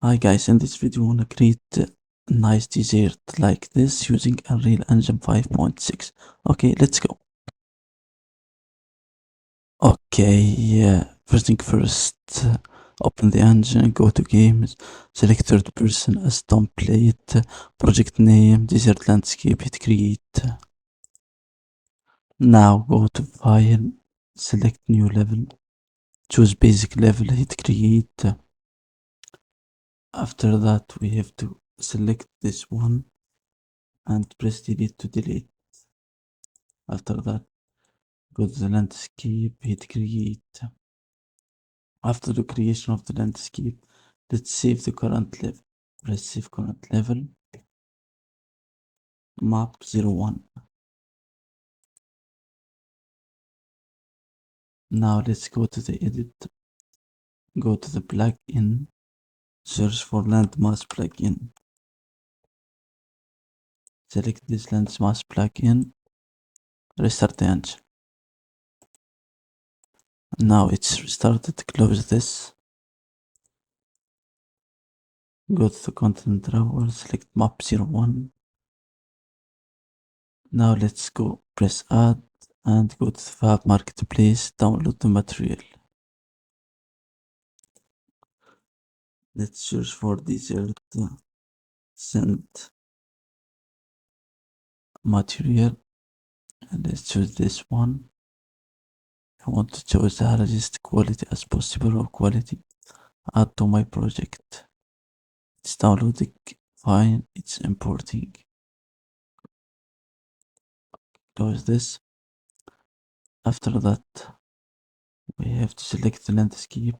Hi guys, in this video I wanna create a nice desert like this using Unreal Engine 5.6. Okay, let's go. Okay, yeah. First thing first, open the engine, go to games, select third person as template, project name, desert landscape, hit create. Now go to file, select new level, choose basic level, hit create. After that we have to select this one and press delete to delete. After that, go to the landscape, hit create. After the creation of the landscape, let's save the current level. Press save current level, map 01. Now let's go to the edit, go to the plugin, search for landmass plugin. Select this landmass plugin, restart the engine. Now it's restarted, close this. Go to the content drawer, select map 01. Now let's go press add and go to the Fab Marketplace, download the material. Let's search for desert, send material, and let's choose this one. I want to choose the highest quality as possible or quality. Add to my project. It's downloading, fine, it's importing. Close this. After that, we have to select the landscape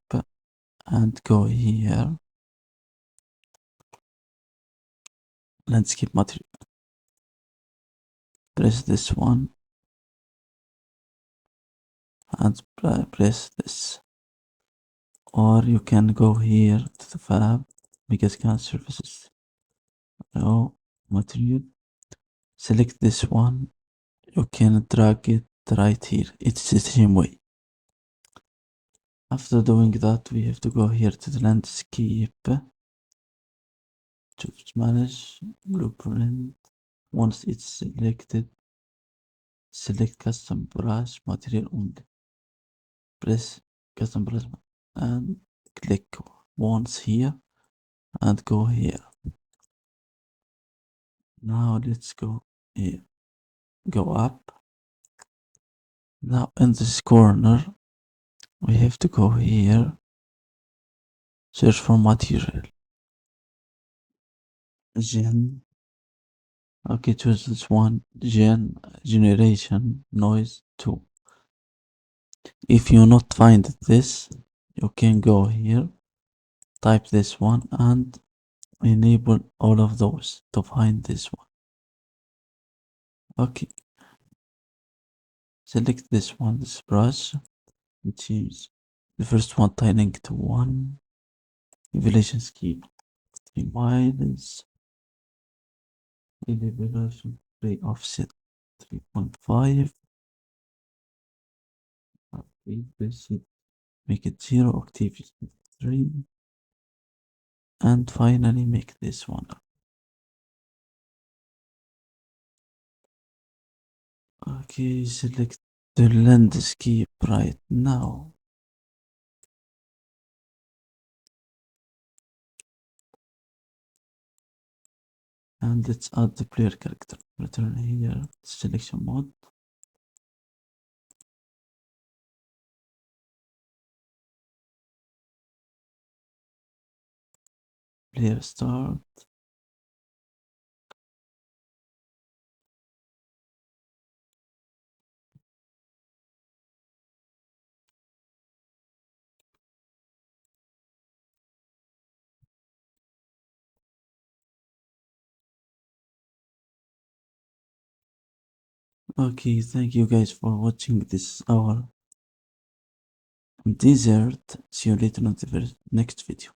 and go here. Landscape material. Press this one and press this. Or you can go here to the Fab, Megascans surfaces, raw material. Select this one. You can drag it right here. It's the same way. After doing that, we have to go here to the landscape. Choose manage blueprint. Once it's selected, select custom brush material only. Press custom brush and click once here and go here. Now let's go here. Go up. Now in this corner, we have to go here. Search for material. Gen. Okay, choose this one. Generation noise 2. If you not find this, you can go here, type this one and enable all of those to find this one. Okay. Select this one, this brush, and change the first one tiling to 1. Evaluation scheme 3 miles. Elevation ray offset 3.5. Make it 0, activity 3. And finally make this one. Okay, select the landscape right now. And let's add the player character. Return here, selection mode. Player start. Okay, thank you guys for watching this our desert. See you later on the next video.